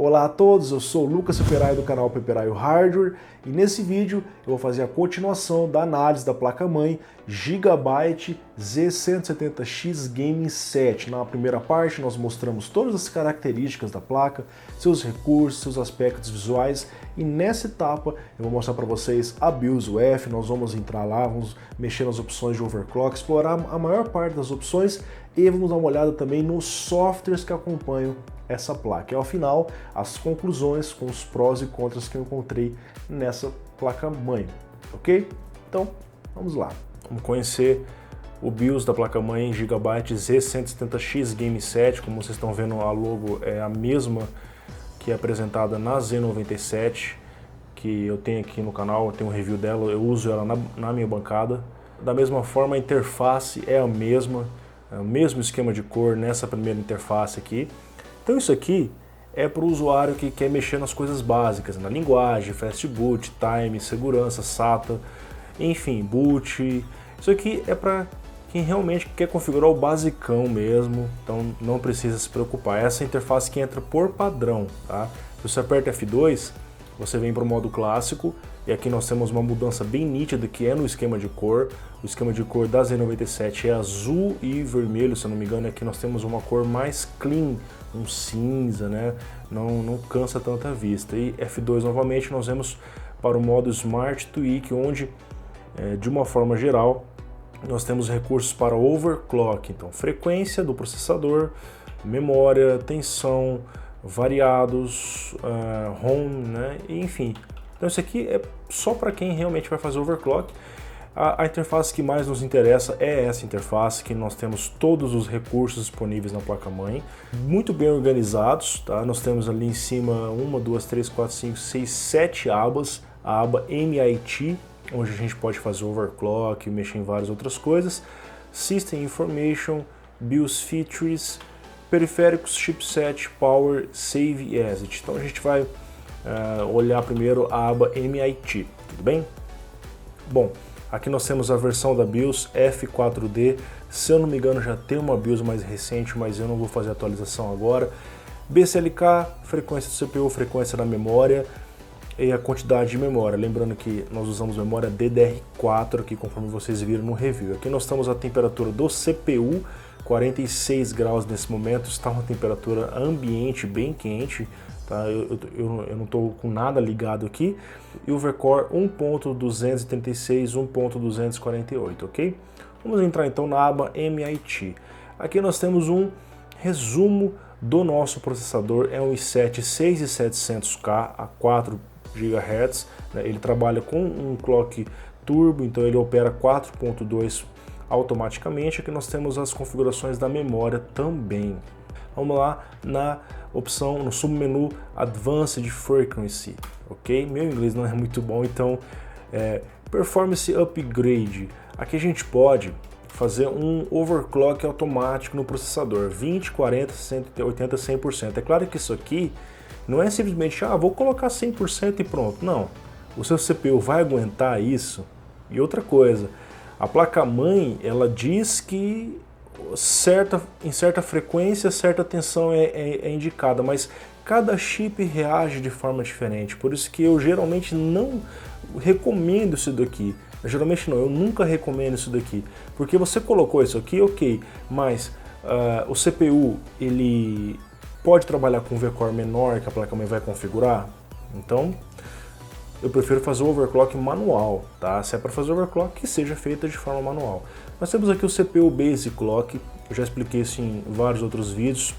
Olá a todos, eu sou o Lucas Peperaio do canal Peperaio Hardware e nesse vídeo eu vou fazer a continuação da análise da placa-mãe Gigabyte Z170X Gaming 7. Na primeira parte nós mostramos todas as características da placa, seus recursos, seus aspectos visuais e nessa etapa eu vou mostrar para vocês a BIOS UEFI, nós vamos entrar lá, vamos mexer nas opções de overclock, explorar a maior parte das opções e vamos dar uma olhada também nos softwares que acompanham essa placa. E ao final, as conclusões com os prós e contras que eu encontrei nessa placa-mãe, ok? Então, vamos lá. Vamos conhecer o BIOS da placa-mãe Gigabyte Z170X Game 7. Como vocês estão vendo, a logo é a mesma que é apresentada na Z97, que eu tenho aqui no canal, eu tenho um review dela, eu uso ela na minha bancada. Da mesma forma, a interface é a mesma, é o mesmo esquema de cor nessa primeira interface aqui. Então isso aqui é para o usuário que quer mexer nas coisas básicas, na linguagem, fast boot, time, segurança, SATA, enfim, boot. Isso aqui é para quem realmente quer configurar o basicão mesmo, então não precisa se preocupar. Essa interface que entra por padrão, tá? Se você aperta F2, você vem para o modo clássico e aqui nós temos uma mudança bem nítida que é no esquema de cor. O esquema de cor da Z97 é azul e vermelho, se eu não me engano. Aqui nós temos uma cor mais clean, um cinza, né? Não cansa tanta vista. E F2 novamente nós vemos para o modo Smart Tweak, onde de uma forma geral nós temos recursos para overclock, então frequência do processador, memória, tensão, variados, ROM, né? E, enfim. Então isso aqui é só para quem realmente vai fazer overclock. A interface que mais nos interessa é essa interface, que nós temos todos os recursos disponíveis na placa-mãe, muito bem organizados, tá? Nós temos ali em cima 1, 2, 3, 4, 5, 6, 7 abas, a aba MIT, onde a gente pode fazer overclock, mexer em várias outras coisas, System Information, BIOS Features, periféricos, chipset, Power, Save e Exit. Então a gente vai olhar primeiro a aba MIT, tudo bem? Bom, aqui nós temos a versão da BIOS F4D, se eu não me engano já tem uma BIOS mais recente, mas eu não vou fazer atualização agora. BCLK, frequência do CPU, frequência da memória e a quantidade de memória. Lembrando que nós usamos memória DDR4 aqui, conforme vocês viram no review. Aqui nós temos a temperatura do CPU, 46 graus nesse momento, está uma temperatura ambiente bem quente. Tá? Eu não estou com nada ligado aqui. E o VCore 1.236, 1.248, ok? Vamos entrar então na aba MIT. Aqui nós temos um resumo do nosso processador, é um i7 6700K a 4 GHz. Né? Ele trabalha com um clock turbo, então ele opera 4.2 automaticamente. Aqui nós temos as configurações da memória também. Vamos lá na opção, no submenu Advanced Frequency, ok? Meu inglês não é muito bom, então Performance Upgrade. Aqui a gente pode fazer um overclock automático no processador, 20, 40, 60, 80, 100%. É claro que isso aqui não é simplesmente, vou colocar 100% e pronto. Não, o seu CPU vai aguentar isso. E outra coisa, a placa-mãe, ela diz que em certa frequência, certa tensão é indicada, mas cada chip reage de forma diferente, por isso que eu geralmente não recomendo isso daqui. Geralmente não, eu nunca recomendo isso daqui, porque você colocou isso aqui, ok, mas o CPU ele pode trabalhar com um VCore menor que a placa-mãe vai configurar, então eu prefiro fazer o overclock manual, tá? Se é para fazer overclock, que seja feita de forma manual. Nós temos aqui o CPU Basic Clock, eu já expliquei isso em vários outros vídeos.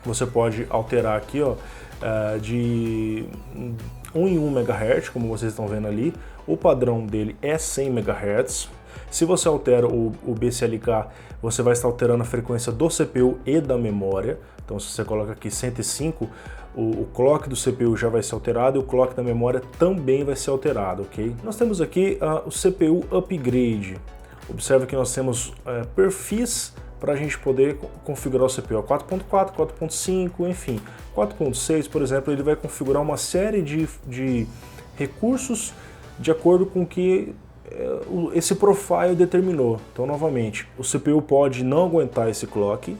Você pode alterar aqui, ó, de 1 em 1 MHz, como vocês estão vendo ali. O padrão dele é 100 MHz. Se você altera o BCLK, você vai estar alterando a frequência do CPU e da memória. Então se você coloca aqui 105, o clock do CPU já vai ser alterado e o clock da memória também vai ser alterado, ok? Nós temos aqui o CPU Upgrade. Observe que nós temos perfis para a gente poder configurar o CPU 4.4, 4.5, enfim. 4.6, por exemplo, ele vai configurar uma série de recursos de acordo com o que esse profile determinou. Então, novamente, o CPU pode não aguentar esse clock,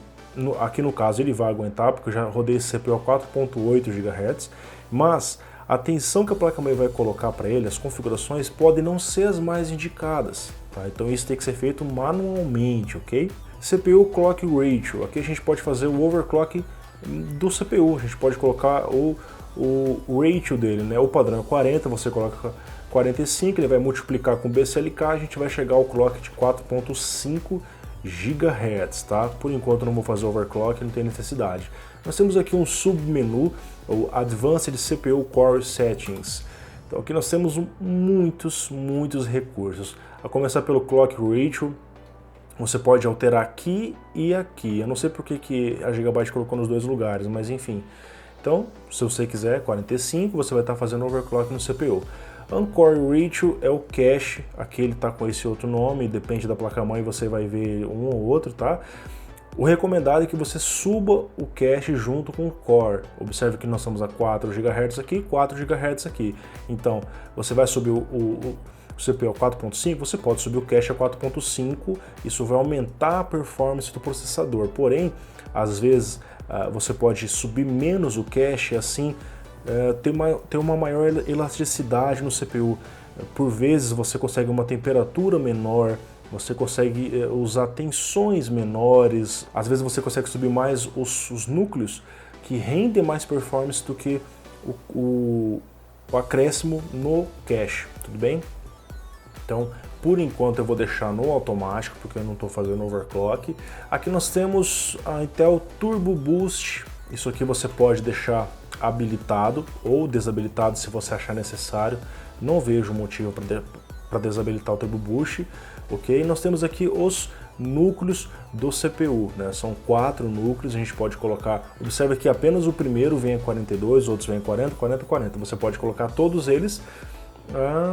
aqui no caso ele vai aguentar, porque eu já rodei esse CPU a 4.8 GHz, mas a tensão que a placa-mãe vai colocar para ele, as configurações, podem não ser as mais indicadas, tá? Então isso tem que ser feito manualmente, ok? CPU Clock Ratio, aqui a gente pode fazer o overclock do CPU, a gente pode colocar o ratio dele, né? O padrão é 40, você coloca 45, ele vai multiplicar com BCLK, a gente vai chegar ao clock de 4.5 GHz, tá? Por enquanto eu não vou fazer overclock, não tem necessidade. Nós temos aqui um submenu, o Advanced CPU Core Settings. Então aqui nós temos muitos recursos. A começar pelo Clock Ratio, você pode alterar aqui e aqui. Eu não sei porque que a Gigabyte colocou nos dois lugares, mas enfim. Então, se você quiser 45, você vai estar fazendo overclock no CPU. Uncore Ratio é o cache, aqui ele está com esse outro nome, depende da placa-mãe, você vai ver um ou outro, tá? O recomendado é que você suba o cache junto com o core. Observe que nós estamos a 4 GHz aqui, 4 GHz aqui. Então, você vai subir o CPU a 4.5, você pode subir o cache a 4.5, isso vai aumentar a performance do processador. Porém, às vezes você pode subir menos o cache, assim ter uma maior elasticidade no CPU. Por vezes você consegue uma temperatura menor, você consegue usar tensões menores, às vezes você consegue subir mais os núcleos que rendem mais performance do que o acréscimo no cache, tudo bem? Então, por enquanto eu vou deixar no automático, porque eu não estou fazendo overclock. Aqui nós temos a Intel Turbo Boost. Isso aqui você pode deixar habilitado ou desabilitado se você achar necessário. Não vejo motivo para desabilitar o Turbo Boost. Ok? Nós temos aqui os núcleos do CPU, né? São 4 núcleos, a gente pode colocar. Observe que apenas o primeiro vem a 42, outros vem a 40, 40, 40. Você pode colocar todos eles,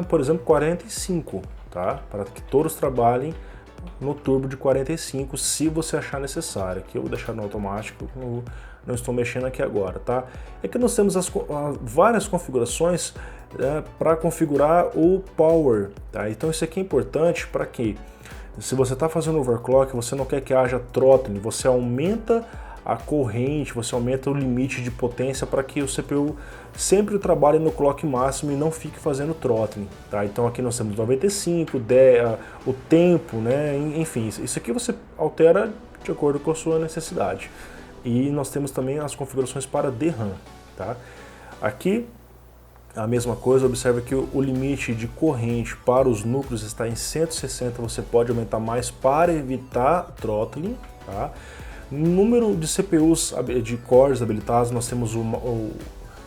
por exemplo, 45, tá? Para que todos trabalhem no turbo de 45, se você achar necessário. Aqui eu vou deixar no automático, não estou mexendo aqui agora, tá? É que nós temos várias configurações para configurar o power, tá? Então isso aqui é importante para que, se você está fazendo overclock, você não quer que haja throttling, você aumenta a corrente, você aumenta o limite de potência para que o CPU sempre trabalhe no clock máximo e não fique fazendo throttling, tá? Então aqui nós temos 95, 10, o tempo, né? Enfim, isso aqui você altera de acordo com a sua necessidade. E nós temos também as configurações para DRAM, tá? Aqui a mesma coisa, observe que o limite de corrente para os núcleos está em 160, você pode aumentar mais para evitar throttling, tá? Número de CPUs de cores habilitados, nós temos o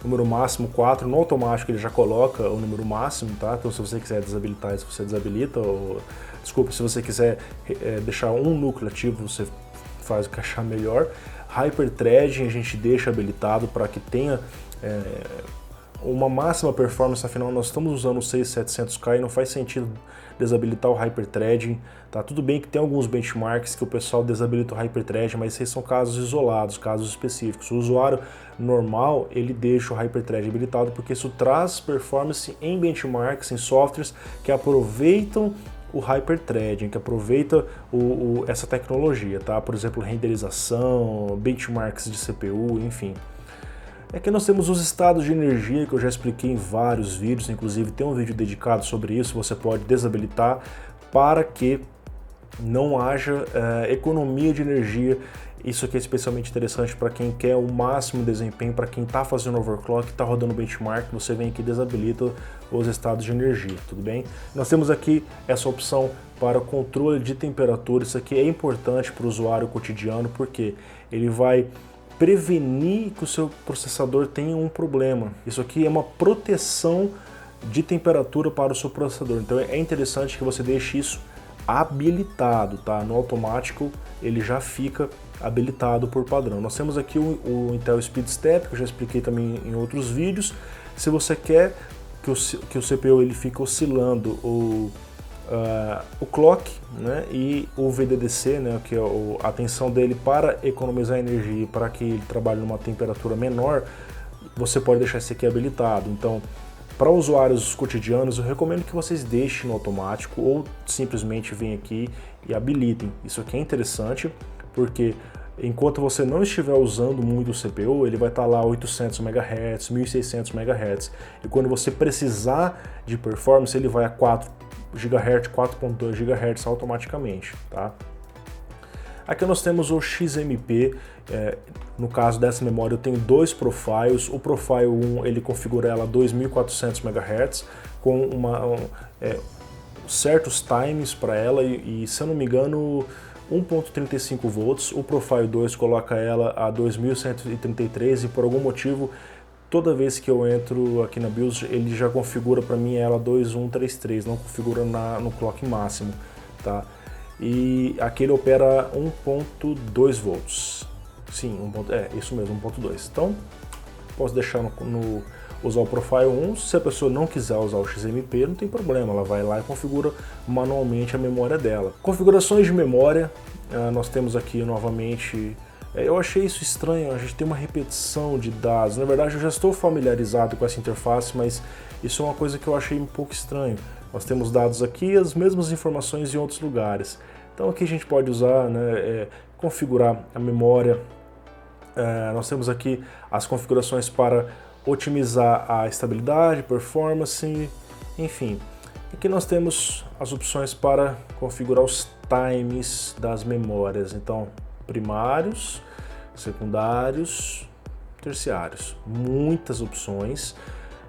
número máximo 4, no automático ele já coloca o número máximo, tá? Então se você quiser desabilitar isso, você desabilita, desculpa, se você quiser deixar um núcleo ativo, você faz o que achar melhor. Hyperthreading a gente deixa habilitado para que tenha uma máxima performance, afinal nós estamos usando o 6700K e não faz sentido desabilitar o Hyperthreading, tá? Tudo bem que tem alguns benchmarks que o pessoal desabilita o Hyperthreading, mas esses são casos isolados, casos específicos. O usuário normal, ele deixa o Hyperthreading habilitado porque isso traz performance em benchmarks, em softwares que aproveitam o Hyperthreading, que aproveita essa tecnologia, tá? Por exemplo, renderização, benchmarks de CPU, enfim. É que nós temos os estados de energia, que eu já expliquei em vários vídeos, inclusive tem um vídeo dedicado sobre isso, você pode desabilitar para que não haja economia de energia. Isso aqui é especialmente interessante para quem quer o máximo desempenho, para quem está fazendo overclock, está rodando benchmark, você vem aqui e desabilita os estados de energia, tudo bem? Nós temos aqui essa opção para controle de temperatura, isso aqui é importante para o usuário cotidiano, porque ele vai prevenir que o seu processador tenha um problema. Isso aqui é uma proteção de temperatura para o seu processador, então é interessante que você deixe isso habilitado, tá? No automático ele já fica habilitado por padrão. Nós temos aqui o Intel Speed Step, que eu já expliquei também em outros vídeos. Se você quer que o CPU ele fique oscilando o clock, né, e o VDDC, né, que é a tensão dele para economizar energia, para que ele trabalhe numa temperatura menor, você pode deixar esse aqui habilitado. Então, para usuários cotidianos, eu recomendo que vocês deixem no automático ou simplesmente venham aqui e habilitem. Isso aqui é interessante porque enquanto você não estiver usando muito o CPU, ele vai estar lá 800 MHz, 1600 MHz. E quando você precisar de performance, ele vai a 4 GHz, 4.2 GHz automaticamente, tá? Aqui nós temos o XMP, no caso dessa memória eu tenho dois profiles. O profile 1 ele configura ela a 2400 MHz com certos times para ela e se eu não me engano 1.35 volts. O profile 2 coloca ela a 2133 e por algum motivo toda vez que eu entro aqui na BIOS ele já configura para mim ela 2133, não configura no clock máximo, tá? E aqui ele opera 1.2 volts. Sim, isso mesmo, 1.2. Então, posso deixar usar o Profile 1. Se a pessoa não quiser usar o XMP, não tem problema, ela vai lá e configura manualmente a memória dela. Configurações de memória, nós temos aqui novamente. Eu achei isso estranho, a gente tem uma repetição de dados. Na verdade, eu já estou familiarizado com essa interface, mas isso é uma coisa que eu achei um pouco estranho. Nós temos dados aqui, as mesmas informações em outros lugares. Então aqui a gente pode usar, configurar a memória. Nós temos aqui as configurações para otimizar a estabilidade, performance, enfim. Aqui nós temos as opções para configurar os times das memórias. Então, primários, secundários, terciários. Muitas opções.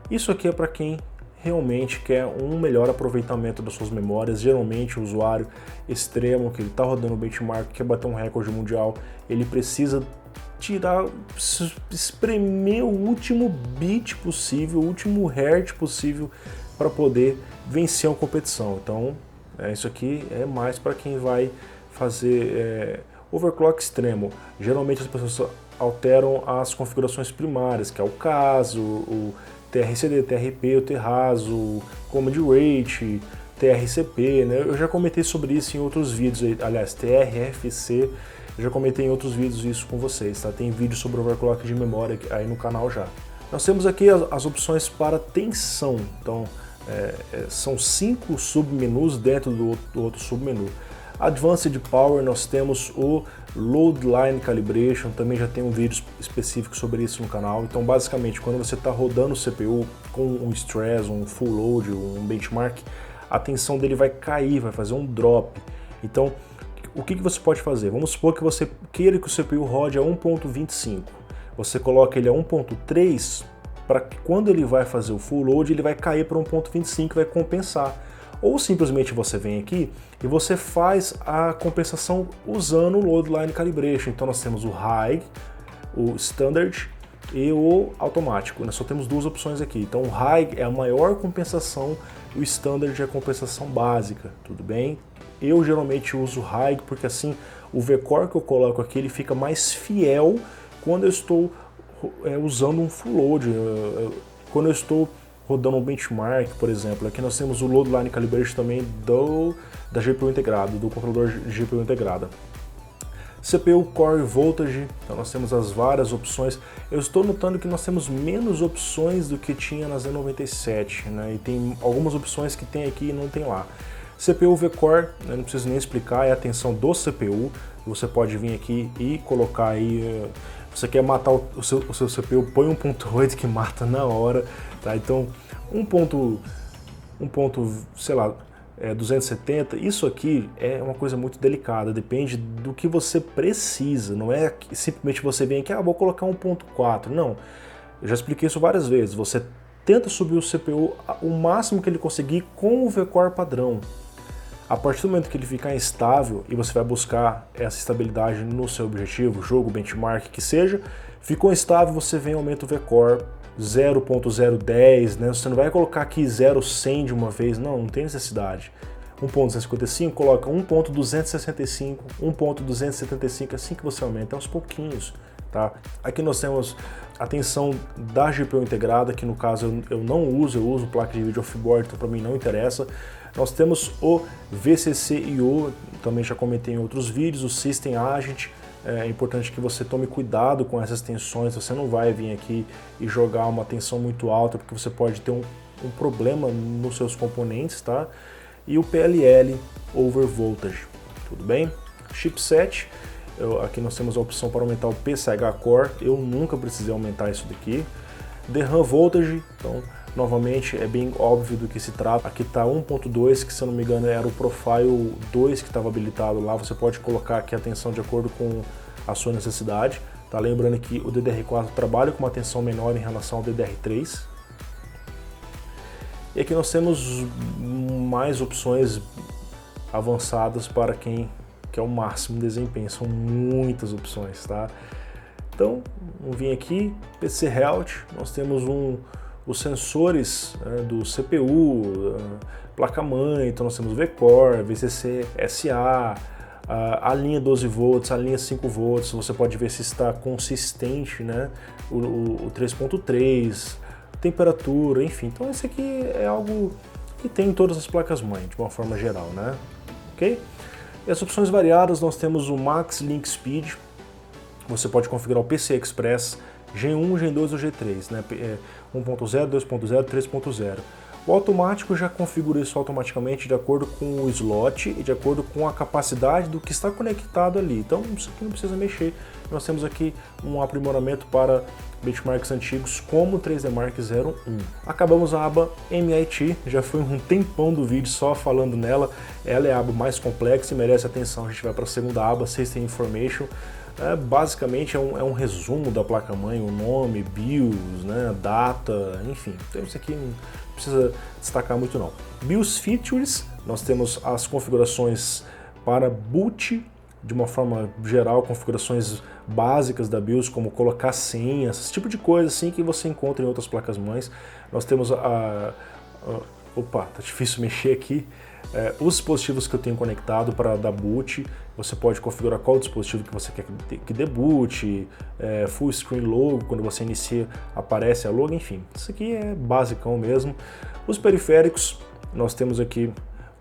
Isso aqui é para quem realmente quer um melhor aproveitamento das suas memórias. Geralmente o usuário extremo que ele está rodando o benchmark, quer bater um recorde mundial, ele precisa espremer o último bit possível, o último hertz possível para poder vencer uma competição. Então isso aqui é mais para quem vai fazer overclock extremo. Geralmente as pessoas alteram as configurações primárias, que é o caso, o TRCD, TRP, o Terrazo, o Command Rate, TRCP, né? Eu já comentei sobre isso em outros vídeos, aliás, TRFC, eu já comentei em outros vídeos isso com vocês, tá? Tem vídeo sobre overclock de memória aí no canal já. Nós temos aqui as opções para tensão, então são 5 submenus dentro do outro submenu. Advanced Power, nós temos o Load Line Calibration, também já tem um vídeo específico sobre isso no canal. Então basicamente quando você está rodando o CPU com um stress, um full load, um benchmark, a tensão dele vai cair, vai fazer um drop. Então o que você pode fazer? Vamos supor que você queira que o CPU rode a 1.25, você coloca ele a 1.3 para que quando ele vai fazer o full load ele vai cair para 1.25 e vai compensar. Ou simplesmente você vem aqui e você faz a compensação usando o Load Line Calibration. Então nós temos o High, o Standard e o Automático. Nós só temos duas opções aqui. Então o High é a maior compensação e o Standard é a compensação básica, tudo bem? Eu geralmente uso o High porque assim o V-Core que eu coloco aqui ele fica mais fiel quando eu estou usando um full load, quando eu estou rodando um benchmark, por exemplo. Aqui nós temos o Load Line Calibration também da GPU integrada, do controlador de GPU integrada. CPU Core Voltage, então nós temos as várias opções. Eu estou notando que nós temos menos opções do que tinha na Z97, né? E tem algumas opções que tem aqui e não tem lá. CPU V-Core, não preciso nem explicar, é a tensão do CPU. Você pode vir aqui e colocar aí, você quer matar o seu CPU, põe 1.8 que mata na hora, tá? Então 270, isso aqui é uma coisa muito delicada, depende do que você precisa, não é simplesmente você vem aqui, vou colocar 1.4, não, eu já expliquei isso várias vezes, você tenta subir o CPU o máximo que ele conseguir com o V-Core padrão. A partir do momento que ele ficar instável e você vai buscar essa estabilidade no seu objetivo, jogo, benchmark, que seja, ficou instável, você vem e aumenta o V-Core 0.010, né? Você não vai colocar aqui 0.100 de uma vez, não tem necessidade. 1.255, coloca 1.265, 1.275, assim que você aumenta, aos pouquinhos, tá? Aqui nós temos a tensão da GPU integrada, que no caso eu não uso, eu uso placa de vídeo off-board, então para mim não interessa. Nós temos o VCC-IO, também já comentei em outros vídeos, o System Agent. É importante que você tome cuidado com essas tensões, você não vai vir aqui e jogar uma tensão muito alta, porque você pode ter um problema nos seus componentes, tá? E o PLL Over Voltage, tudo bem? Chipset, Aqui nós temos a opção para aumentar o PCH Core, eu nunca precisei aumentar isso daqui. The RAM Voltage, então novamente é bem óbvio do que se trata. Aqui está 1.2, que se eu não me engano era o Profile 2 que estava habilitado lá. Você pode colocar aqui a tensão de acordo com a sua necessidade. Tá lembrando que o DDR4 trabalha com uma tensão menor em relação ao DDR3. E aqui nós temos mais opções avançadas para quem quer o máximo desempenho. São muitas opções, tá? Então, vamos vir aqui, PC Health, nós temos os sensores, né, do CPU, placa-mãe, então nós temos VCore, VCC, SA, a linha 12 volts, a linha 5 volts, você pode ver se está consistente, né, o 3.3, temperatura, enfim. Então esse aqui é algo que tem em todas as placas-mãe, de uma forma geral, né, ok? E as opções variadas, nós temos o Max Link Speed, você pode configurar o PCI Express Gen1, Gen2 ou G3, né? 1.0, 2.0, 3.0. O automático já configura isso automaticamente de acordo com o slot e de acordo com a capacidade do que está conectado ali. Então isso aqui não precisa mexer. Nós temos aqui um aprimoramento para benchmarks antigos como o 3D Mark 01. Acabamos a aba MIT, já foi um tempão do vídeo só falando nela. Ela é a aba mais complexa e merece atenção. A gente vai para a segunda aba, System Information. Basicamente é um resumo da placa-mãe, o nome, BIOS, né, data, enfim. Então isso aqui não precisa destacar muito não. BIOS Features, nós temos as configurações para boot, de uma forma geral, configurações básicas da BIOS, como colocar senhas, esse tipo de coisa assim que você encontra em outras placas-mães. Nós temos opa, tá difícil mexer aqui. Os dispositivos que eu tenho conectado para dar boot, você pode configurar qual dispositivo que você quer que dê boot, full screen logo, quando você inicia aparece a logo, enfim, isso aqui é basicão mesmo. Os periféricos, nós temos aqui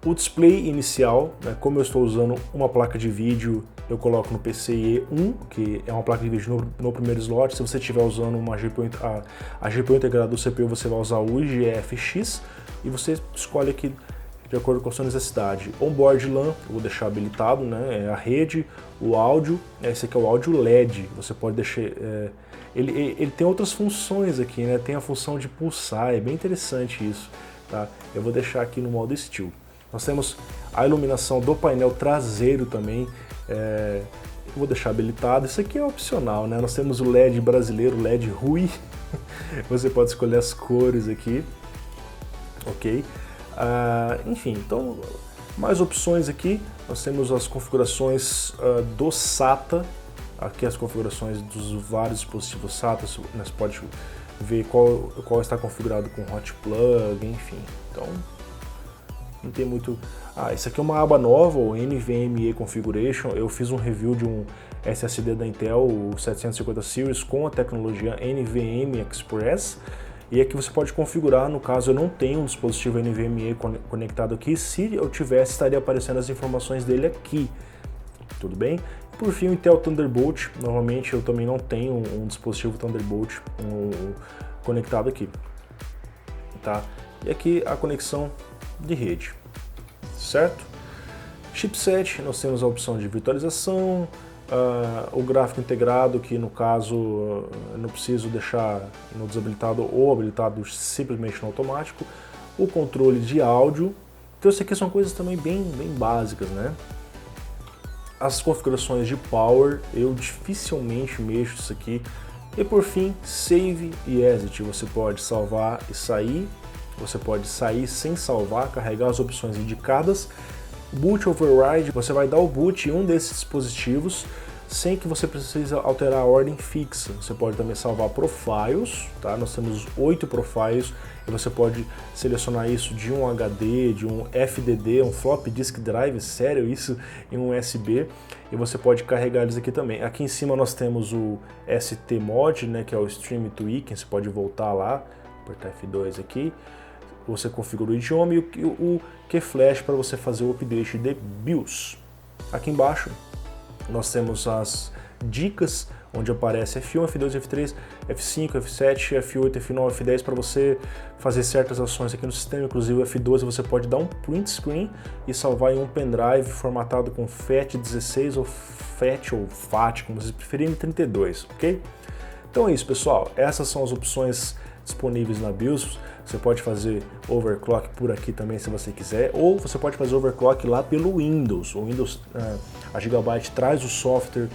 o display inicial, né, como eu estou usando uma placa de vídeo, eu coloco no PCIe 1, que é uma placa de vídeo no primeiro slot. Se você estiver usando uma GPU, a GPU integrada do CPU, você vai usar o IGFX e você escolhe aqui de acordo com a sua necessidade. Onboard LAN, eu vou deixar habilitado, né? A rede, o áudio, esse aqui é o áudio LED, você pode deixar... Ele tem outras funções aqui, né? Tem a função de pulsar, é bem interessante isso, tá? Eu vou deixar aqui no modo Still. Nós temos a iluminação do painel traseiro também, eu vou deixar habilitado, isso aqui é opcional, né? Nós temos o LED brasileiro, LED Rui, você pode escolher as cores aqui, ok? Enfim, então mais opções aqui. Nós temos as configurações do SATA, aqui as configurações dos vários dispositivos SATA, você pode ver qual está configurado com hot plug, enfim. Então não tem muito... isso aqui é uma aba nova, o NVMe Configuration. Eu fiz um review de um SSD da Intel, o 750 Series, com a tecnologia NVMe Express. E aqui você pode configurar, no caso eu não tenho um dispositivo NVMe conectado aqui, se eu tivesse estaria aparecendo as informações dele aqui, tudo bem? E por fim o Intel Thunderbolt, normalmente eu também não tenho um dispositivo Thunderbolt conectado aqui, tá? E aqui a conexão de rede, certo? Chipset, nós temos a opção de virtualização, o gráfico integrado, que no caso eu não preciso deixar no desabilitado ou habilitado simplesmente no automático, o controle de áudio. Então isso aqui são coisas também bem básicas, né? As configurações de power, eu dificilmente mexo isso aqui. E por fim, save e exit, você pode salvar e sair, você pode sair sem salvar, carregar as opções indicadas. Boot Override, você vai dar o boot em um desses dispositivos sem que você precise alterar a ordem fixa. Você pode também salvar profiles, tá? Nós temos 8 profiles e você pode selecionar isso de um HD, de um FDD, um Floppy Disk Drive, sério isso, em um USB, e você pode carregar eles aqui também. Aqui em cima nós temos o ST Mod, né, que é o Stream to Weekend, você pode voltar lá, apertar F2 aqui. Você configura o idioma e o QFlash para você fazer o update de BIOS. Aqui embaixo nós temos as dicas, onde aparece F1, F2, F3, F5, F7, F8, F9, F10 para você fazer certas ações aqui no sistema. Inclusive o F12 você pode dar um print screen e salvar em um pendrive formatado com FAT16 ou FAT ou FAT, como vocês preferirem, 32, ok? Então é isso, pessoal. Essas são as opções disponíveis na BIOS. Você pode fazer overclock por aqui também se você quiser, ou você pode fazer overclock lá pelo Windows. O Windows, a Gigabyte traz o software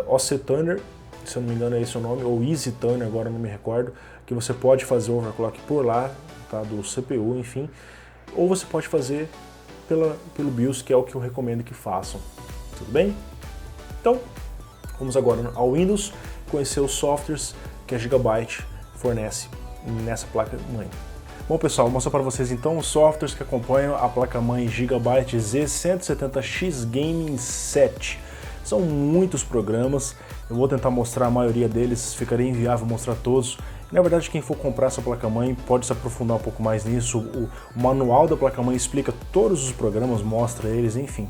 OC Tuner, se eu não me engano é esse o nome, ou Easy Tuner, agora não me recordo, que você pode fazer overclock por lá, tá, do CPU, enfim, ou você pode fazer pelo BIOS, que é o que eu recomendo que façam. Tudo bem? Então, vamos agora ao Windows, conhecer os softwares que a Gigabyte fornece nessa placa-mãe. Bom, pessoal, vou mostrar para vocês então os softwares que acompanham a placa-mãe Gigabyte Z170X Gaming 7. São muitos programas, eu vou tentar mostrar a maioria deles, ficaria inviável mostrar todos. Na verdade, quem for comprar essa placa-mãe pode se aprofundar um pouco mais nisso. O manual da placa-mãe explica todos os programas, mostra eles, enfim.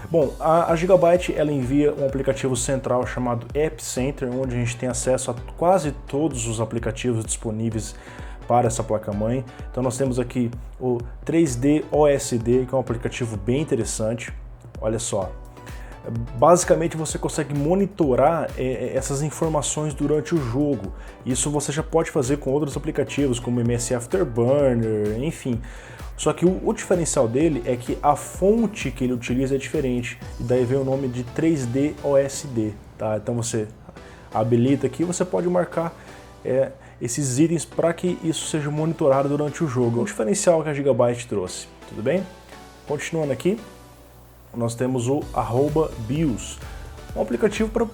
Bom, a Gigabyte ela envia um aplicativo central chamado App Center, onde a gente tem acesso a quase todos os aplicativos disponíveis para essa placa-mãe. Então nós temos aqui o 3D OSD, que é um aplicativo bem interessante. Olha só. Basicamente você consegue monitorar essas informações durante o jogo. Isso você já pode fazer com outros aplicativos como MS Afterburner, enfim. Só que o diferencial dele é que a fonte que ele utiliza é diferente, e daí vem o nome de 3D OSD, tá? Então você habilita aqui, você pode marcar esses itens para que isso seja monitorado durante o jogo. É o diferencial que a Gigabyte trouxe, tudo bem? Continuando aqui, nós temos o @BIOS, um aplicativo para,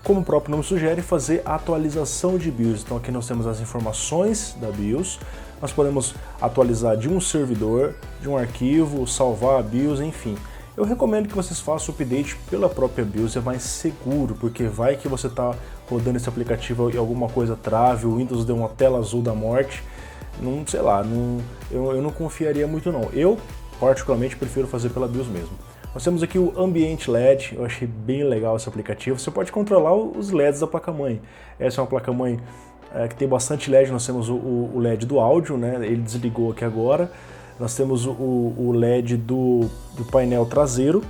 como o próprio nome sugere, fazer a atualização de BIOS. Então aqui nós temos as informações da BIOS, nós podemos atualizar de um servidor, de um arquivo, salvar a BIOS, enfim. Eu recomendo que vocês façam o update pela própria BIOS, é mais seguro, porque vai que você está rodando esse aplicativo e alguma coisa trave, o Windows deu uma tela azul da morte, não sei lá, eu não confiaria muito não. Eu, particularmente, prefiro fazer pela BIOS mesmo. Nós temos aqui o Ambient LED, eu achei bem legal esse aplicativo. Você pode controlar os LEDs da placa-mãe. Essa é uma placa-mãe que tem bastante LED, nós temos o LED do áudio, né? Ele desligou aqui agora. Nós temos o LED do painel traseiro,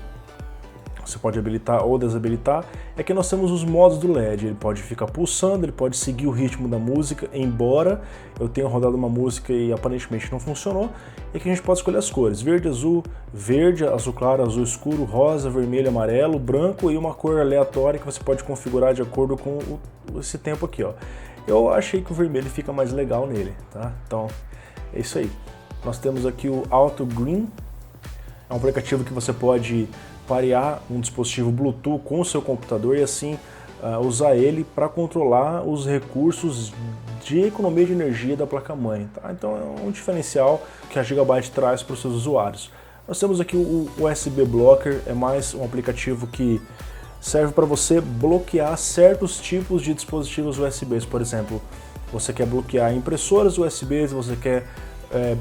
você pode habilitar ou desabilitar. Aqui nós temos os modos do LED, ele pode ficar pulsando, ele pode seguir o ritmo da música, embora eu tenha rodado uma música e aparentemente não funcionou. E aqui a gente pode escolher as cores, verde, azul claro, azul escuro, rosa, vermelho, amarelo, branco e uma cor aleatória que você pode configurar de acordo com esse tempo aqui, ó. Eu achei que o vermelho fica mais legal nele, tá? Então, é isso aí. Nós temos aqui o Auto Green, é um aplicativo que você pode parear um dispositivo Bluetooth com o seu computador e assim usar ele para controlar os recursos de economia de energia da placa-mãe. Tá? Então é um diferencial que a Gigabyte traz para os seus usuários. Nós temos aqui o USB Blocker, é mais um aplicativo que serve para você bloquear certos tipos de dispositivos USBs. Por exemplo, você quer bloquear impressoras USBs, você quer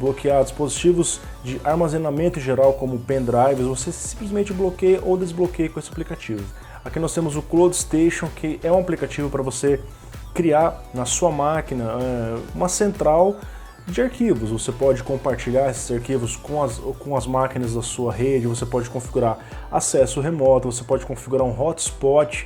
bloquear dispositivos de armazenamento em geral, como pendrives, você simplesmente bloqueia ou desbloqueia com esse aplicativo. Aqui nós temos o Cloud Station, que é um aplicativo para você criar na sua máquina uma central de arquivos. Você pode compartilhar esses arquivos com as máquinas da sua rede, você pode configurar acesso remoto, você pode configurar um hotspot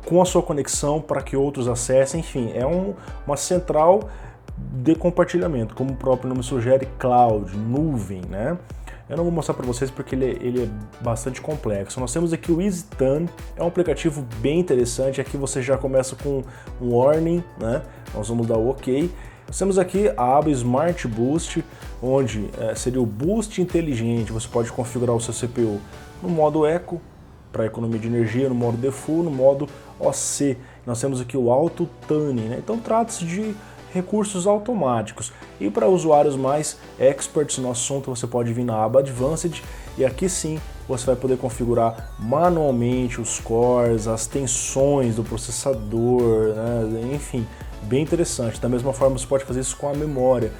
com a sua conexão para que outros acessem, enfim, é uma central de compartilhamento, como o próprio nome sugere, cloud, nuvem, né? Eu não vou mostrar para vocês porque ele é bastante complexo. Nós temos aqui o EasyTun, é um aplicativo bem interessante. Aqui você já começa com um warning, né? Nós vamos dar o OK. Nós temos aqui a aba Smart Boost, onde seria o boost inteligente. Você pode configurar o seu CPU no modo Eco, para economia de energia, no modo Default, no modo OC. Nós temos aqui o Auto Tuning, né? Então trata-se de recursos automáticos. E para usuários mais experts no assunto, você pode vir na aba Advanced e aqui sim você vai poder configurar manualmente os cores, as tensões do processador, né? Enfim, bem interessante. Da mesma forma você pode fazer isso com a memória,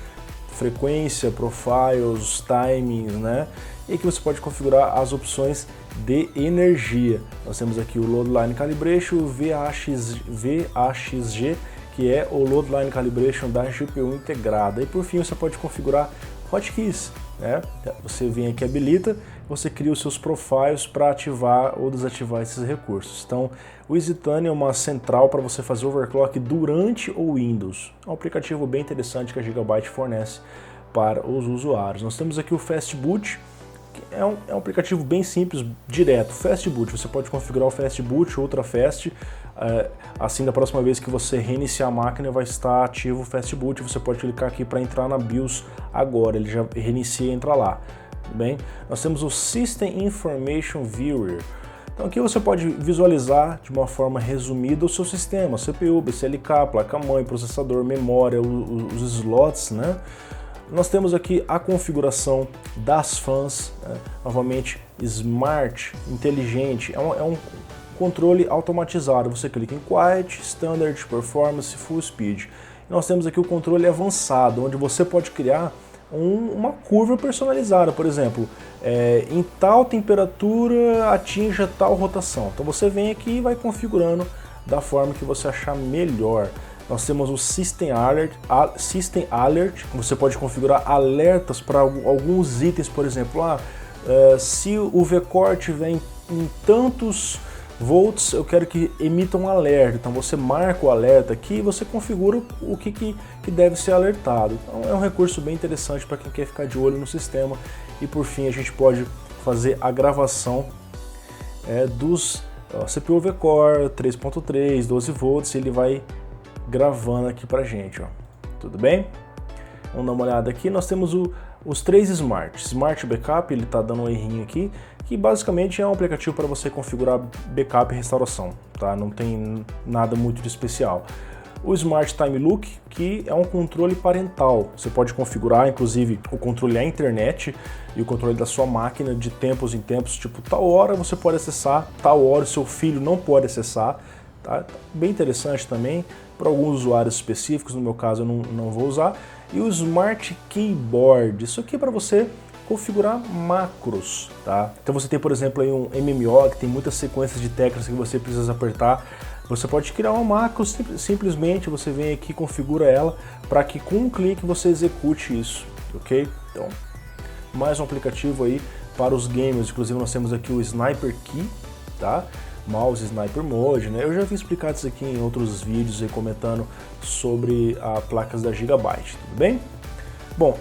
frequência, profiles, timings, né? E aqui você pode configurar as opções de energia. Nós temos aqui o Load Line Calibration, o VAXG, que é o Load Line Calibration da GPU integrada. E por fim você pode configurar hotkeys, né? Você vem aqui, habilita, você cria os seus profiles para ativar ou desativar esses recursos. Então o EasyTuning é uma central para você fazer overclock durante o Windows. É um aplicativo bem interessante que a Gigabyte fornece para os usuários. Nós temos aqui o Fast Boot, que é um aplicativo bem simples, direto, Fast Boot. Você pode configurar o Fast Boot, Ultra Fast, assim da próxima vez que você reiniciar a máquina vai estar ativo o Fast Boot. Você pode clicar aqui para entrar na BIOS agora, ele já reinicia e entra lá. Tudo bem? Nós temos o System Information Viewer. Então aqui você pode visualizar de uma forma resumida o seu sistema, CPU, BCLK, placa-mãe, processador, memória, os slots, né? Nós temos aqui a configuração das fãs, né? Novamente Smart, inteligente, é um controle automatizado. Você clica em Quiet, Standard, Performance, Full Speed. E nós temos aqui o controle avançado, onde você pode criar uma curva personalizada, por exemplo, em tal temperatura atinja tal rotação. Então você vem aqui e vai configurando da forma que você achar melhor. Nós temos o System Alert, você pode configurar alertas para alguns itens, por exemplo, se o VCore tiver em tantos volts, eu quero que emita um alerta. Então você marca o alerta aqui e você configura o que deve ser alertado. Então é um recurso bem interessante para quem quer ficar de olho no sistema. E por fim a gente pode fazer a gravação dos CPU VCore 3.3, 12 volts, e ele vai gravando aqui pra gente, ó. Tudo bem? Vamos dar uma olhada aqui. Nós temos os três Smart Backup, ele está dando um errinho aqui, que basicamente é um aplicativo para você configurar backup e restauração, tá? Não tem nada muito de especial. O Smart Time Look, que é um controle parental, você pode configurar inclusive o controle à internet e o controle da sua máquina de tempos em tempos, tipo tal hora você pode acessar, tal hora o seu filho não pode acessar, tá? Bem interessante também para alguns usuários específicos, no meu caso eu não vou usar. E o Smart Keyboard, isso aqui é para você configurar macros, tá? Então você tem, por exemplo, aí um MMO que tem muitas sequências de teclas que você precisa apertar. Você pode criar uma macro, simplesmente você vem aqui e configura ela para que com um clique você execute isso, ok? Então, mais um aplicativo aí para os gamers. Inclusive nós temos aqui o Sniper Key, tá? Mouse Sniper Mode, né? Eu já vi explicado isso aqui em outros vídeos aí comentando sobre as placas da Gigabyte, tudo bem? Bom,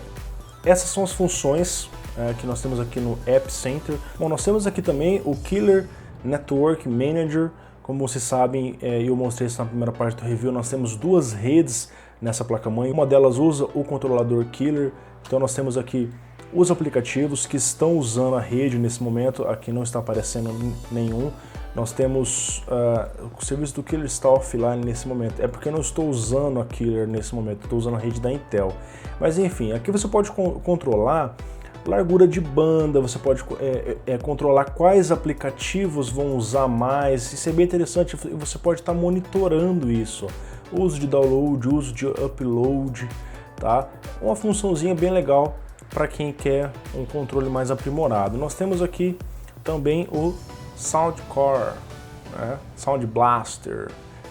essas são as funções que nós temos aqui no App Center. Bom, nós temos aqui também o Killer Network Manager. Como vocês sabem, eu mostrei isso na primeira parte do review, nós temos duas redes nessa placa-mãe. Uma delas usa o controlador Killer, então nós temos aqui os aplicativos que estão usando a rede nesse momento. Aqui não está aparecendo nenhum. Nós temos o serviço do Killer está offline nesse momento. É porque eu não estou usando a Killer nesse momento, estou usando a rede da Intel. Mas enfim, aqui você pode controlar largura de banda, você pode controlar quais aplicativos vão usar mais. Isso é bem interessante, você pode estar monitorando isso. Uso de download, uso de upload, tá? Uma funçãozinha bem legal para quem quer um controle mais aprimorado. Nós temos aqui também o Soundcore, né? Sound Blaster,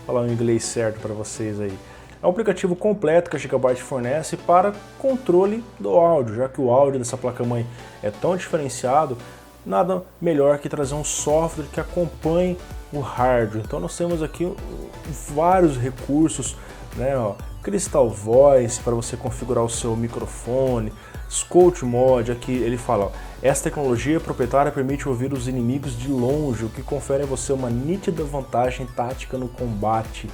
vou falar o inglês certo para vocês aí. É um aplicativo completo que a Gigabyte fornece para controle do áudio, já que o áudio dessa placa-mãe é tão diferenciado, nada melhor que trazer um software que acompanhe o hardware. Então nós temos aqui vários recursos, né? Ó, Crystal Voice para você configurar o seu microfone, Scout Mode, aqui ele fala, ó, essa tecnologia proprietária permite ouvir os inimigos de longe, o que confere a você uma nítida vantagem tática no combate.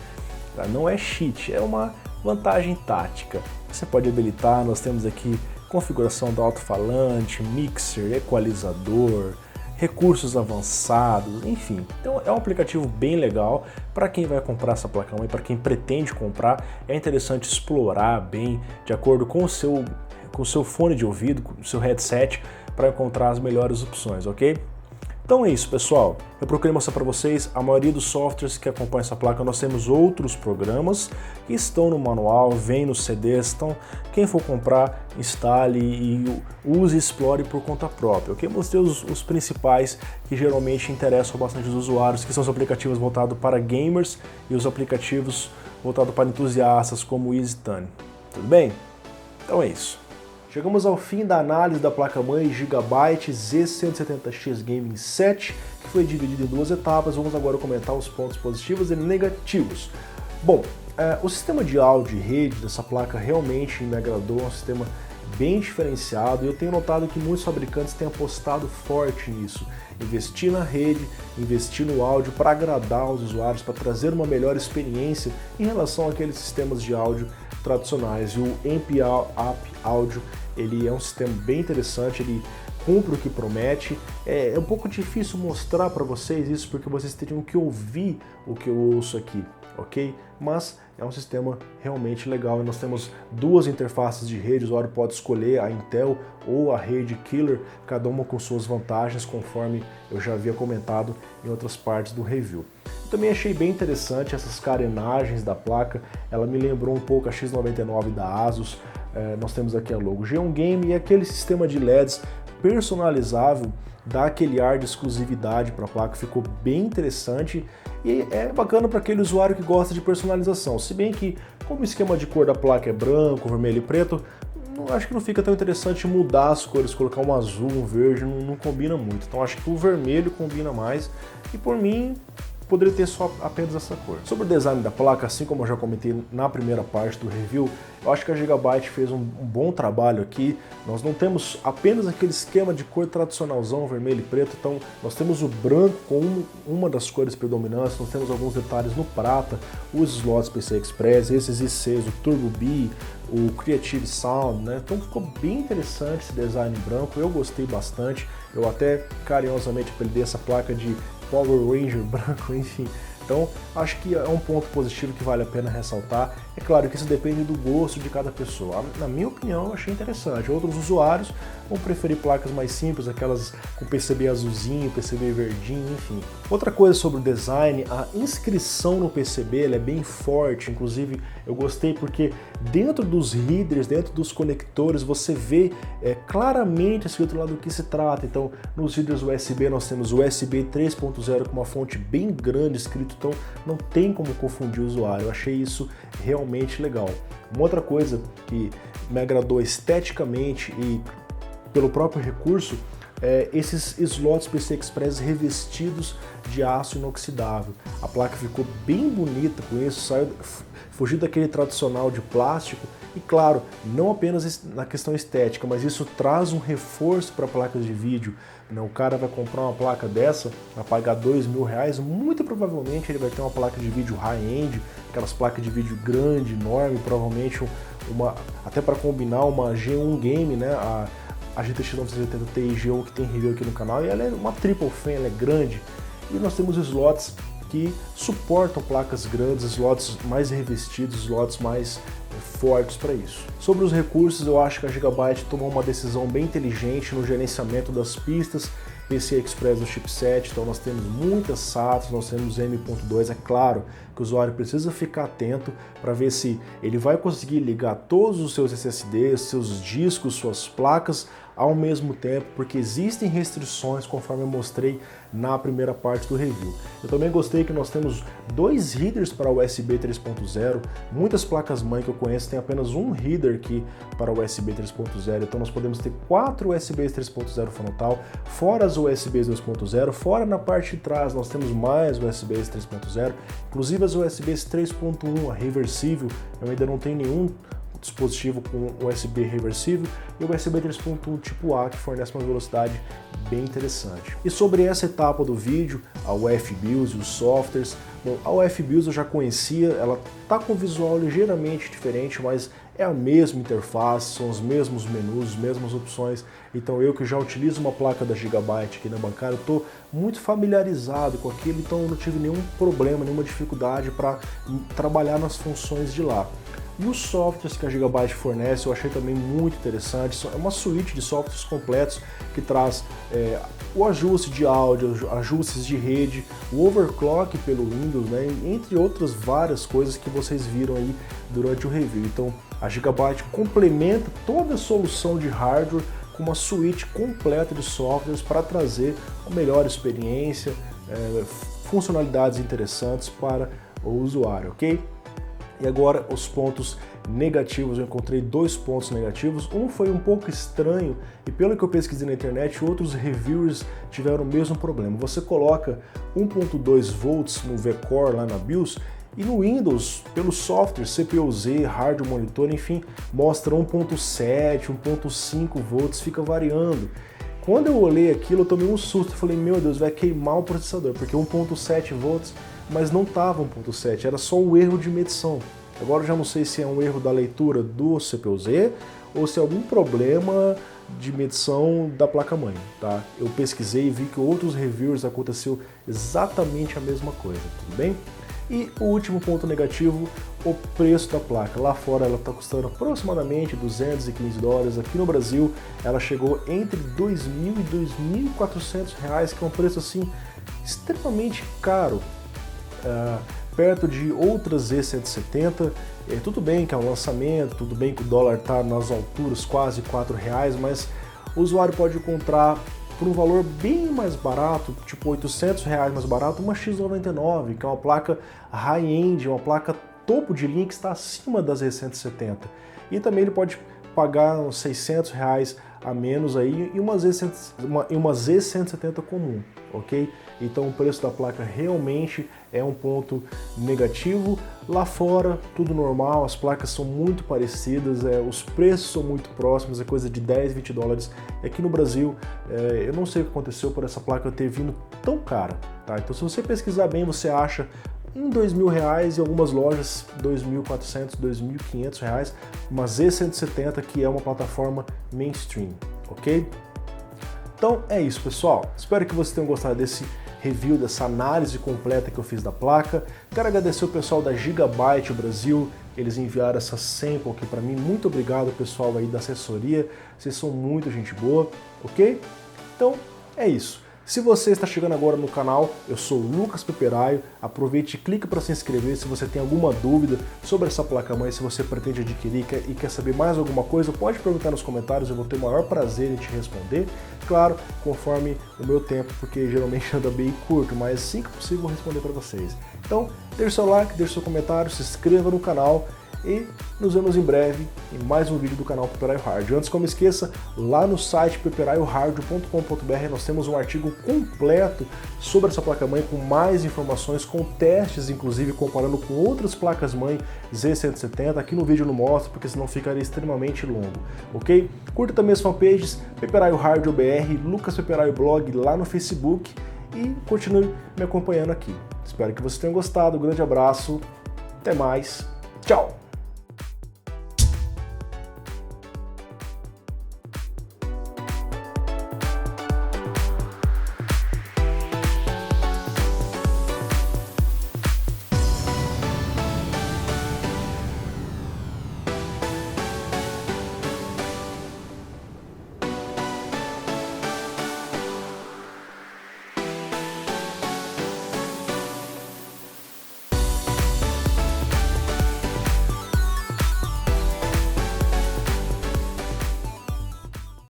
Tá? Não é cheat, é uma vantagem tática. Você pode habilitar, nós temos aqui configuração do alto-falante, mixer, equalizador, recursos avançados, enfim. Então é um aplicativo bem legal para quem vai comprar essa placa-mãe, para quem pretende comprar. É interessante explorar bem, de acordo com o seu fone de ouvido, com o seu headset, para encontrar as melhores opções, ok? Então é isso, pessoal. Eu procurei mostrar para vocês, a maioria dos softwares que acompanham essa placa, nós temos outros programas que estão no manual, vem nos CDs, então quem for comprar, instale e use e explore por conta própria. Ok? Mostrei os principais que geralmente interessam bastante os usuários, que são os aplicativos voltados para gamers e os aplicativos voltados para entusiastas como o EasyTuning. Tudo bem? Então é isso. Chegamos ao fim da análise da placa-mãe Gigabyte Z170X Gaming 7, que foi dividida em duas etapas. Vamos agora comentar os pontos positivos e negativos. Bom, o sistema de áudio e rede dessa placa realmente me agradou, é um sistema bem diferenciado e eu tenho notado que muitos fabricantes têm apostado forte nisso. Investir na rede, investir no áudio para agradar os usuários, para trazer uma melhor experiência em relação àqueles sistemas de áudio tradicionais. E o AMP Audio, ele é um sistema bem interessante, ele cumpre o que promete. É um pouco difícil mostrar para vocês isso porque vocês teriam que ouvir o que eu ouço aqui, ok? Mas é um sistema realmente legal e nós temos duas interfaces de rede, o usuário pode escolher a Intel ou a rede Killer, cada uma com suas vantagens, conforme eu já havia comentado em outras partes do review. Também achei bem interessante essas carenagens da placa, ela me lembrou um pouco a X99 da Asus. Nós temos aqui a logo G1 Game e aquele sistema de LEDs personalizável dá aquele ar de exclusividade para a placa, ficou bem interessante e é bacana para aquele usuário que gosta de personalização, se bem que como o esquema de cor da placa é branco, vermelho e preto, acho que não fica tão interessante mudar as cores, colocar um azul, um verde, não combina muito, então acho que o vermelho combina mais e por mim poderia ter só apenas essa cor. Sobre o design da placa, assim como eu já comentei na primeira parte do review, eu acho que a Gigabyte fez um bom trabalho aqui. Nós não temos apenas aquele esquema de cor tradicionalzão, vermelho e preto, então nós temos o branco com uma das cores predominantes, nós temos alguns detalhes no prata, os slots PCI Express, esses ICs, o Turbo B, o Creative Sound, né? Então ficou bem interessante esse design branco, eu gostei bastante, eu até carinhosamente apelidei essa placa de Power Ranger branco, enfim. Então, acho que é um ponto positivo que vale a pena ressaltar. É claro que isso depende do gosto de cada pessoa. Na minha opinião, eu achei interessante. Outros usuários vão preferir placas mais simples, aquelas com PCB azulzinho, PCB verdinho, enfim. Outra coisa sobre o design, a inscrição no PCB ela é bem forte. Inclusive, eu gostei porque dentro dos headers, dentro dos conectores, você vê claramente escrito lá do que se trata. Então, nos headers USB nós temos USB 3.0 com uma fonte bem grande escrito, então não tem como confundir o usuário. Eu achei isso realmente legal. Uma outra coisa que me agradou esteticamente e pelo próprio recurso é esses slots PCI Express revestidos de aço inoxidável. A placa ficou bem bonita com isso, fugiu daquele tradicional de plástico e claro, não apenas na questão estética, mas isso traz um reforço para placas de vídeo. O cara vai comprar uma placa dessa, vai pagar R$2.000, muito provavelmente ele vai ter uma placa de vídeo high-end, aquelas placas de vídeo grande, enorme, provavelmente até para combinar uma G1 Game, né? A GTX 980 Ti G1 que tem review aqui no canal, e ela é uma triple fan, ela é grande. E nós temos slots que suportam placas grandes, slots mais revestidos, slots mais fortes para isso. Sobre os recursos, eu acho que a Gigabyte tomou uma decisão bem inteligente no gerenciamento das pistas PCI Express do chipset, então nós temos muitas SATs, nós temos M.2, é claro que o usuário precisa ficar atento para ver se ele vai conseguir ligar todos os seus SSDs, seus discos, suas placas ao mesmo tempo, porque existem restrições conforme eu mostrei na primeira parte do review. Eu também gostei que nós temos dois headers para USB 3.0, muitas placas-mãe que eu conheço têm apenas um header aqui para USB 3.0, então nós podemos ter 4 USBs 3.0 frontal, fora as USBs 2.0, fora na parte de trás nós temos mais USBs 3.0, inclusive as USBs 3.1, a reversível, eu ainda não tenho nenhum dispositivo com USB reversível e o USB 3.1 tipo A que fornece uma velocidade bem interessante. E sobre essa etapa do vídeo, a UFBIOS e os softwares, bom, a UFBIOS eu já conhecia, ela tá com um visual ligeiramente diferente, mas é a mesma interface, são os mesmos menus, as mesmas opções, então eu que já utilizo uma placa da Gigabyte aqui na bancada, estou muito familiarizado com aquilo, então eu não tive nenhum problema, nenhuma dificuldade para trabalhar nas funções de lá. E os softwares que a Gigabyte fornece eu achei também muito interessante. É uma suíte de softwares completos que traz o ajuste de áudio, ajustes de rede, o overclock pelo Windows, né, entre outras várias coisas que vocês viram aí durante o review. Então a Gigabyte complementa toda a solução de hardware com uma suíte completa de softwares para trazer uma melhor experiência, funcionalidades interessantes para o usuário, ok? E agora os pontos negativos, eu encontrei 2 pontos negativos. Um foi um pouco estranho e pelo que eu pesquisei na internet, outros reviewers tiveram o mesmo problema. Você coloca 1.2 volts no V-Core lá na BIOS e no Windows, pelo software CPU-Z, hardware monitor, enfim, mostra 1.7, 1.5 volts, fica variando. Quando eu olhei aquilo, eu tomei um susto, falei, meu Deus, vai queimar o processador, porque 1.7 volts, mas não estava 1.7, era só um erro de medição. Agora eu já não sei se é um erro da leitura do CPU-Z ou se é algum problema de medição da placa-mãe, tá? Eu pesquisei e vi que outros reviewers aconteceu exatamente a mesma coisa, tudo bem? E o último ponto negativo, o preço da placa. Lá fora ela está custando aproximadamente $215, aqui no Brasil ela chegou entre R$2.000 e R$2.400, que é um preço assim extremamente caro, perto de outras Z170. Tudo bem que é um lançamento, tudo bem que o dólar está nas alturas quase R$4, mas o usuário pode encontrar por um valor bem mais barato, tipo R$800 mais barato, uma X99, que é uma placa high-end, uma placa topo de linha que está acima das Z170. E também ele pode pagar uns R$600 a menos aí e uma Z170 comum, ok? Então o preço da placa realmente é um ponto negativo. Lá fora, tudo normal, as placas são muito parecidas, os preços são muito próximos, é coisa de 10, 20 dólares. Aqui no Brasil, eu não sei o que aconteceu por essa placa ter vindo tão cara, tá? Então se você pesquisar bem, você acha em R$2.000 em algumas lojas, R$2.400, R$2.500, uma Z170 que é uma plataforma mainstream, ok? Então é isso, pessoal. Espero que vocês tenham gostado desse review, dessa análise completa que eu fiz da placa. Quero agradecer o pessoal da Gigabyte Brasil, eles enviaram essa sample aqui para mim. Muito obrigado, pessoal aí da assessoria, vocês são muito gente boa, ok? Então é isso. Se você está chegando agora no canal, eu sou o Lucas Peperaio, aproveite e clique para se inscrever se você tem alguma dúvida sobre essa placa-mãe, se você pretende adquirir e quer saber mais alguma coisa, pode perguntar nos comentários, eu vou ter o maior prazer em te responder, claro, conforme o meu tempo, porque geralmente anda bem curto, mas assim que possível eu vou responder para vocês. Então, deixe seu like, deixe seu comentário, se inscreva no canal e nos vemos em breve em mais um vídeo do canal Peperaio Hard. Antes, como esqueça, lá no site peperaiohard.com.br nós temos um artigo completo sobre essa placa-mãe com mais informações, com testes, inclusive comparando com outras placas-mãe Z170. Aqui no vídeo eu não mostro, porque senão ficaria extremamente longo, ok? Curta também as fanpages Peperaio Hard OBR, Lucas Peperaio Blog lá no Facebook e continue me acompanhando aqui. Espero que vocês tenham gostado, um grande abraço, até mais, tchau!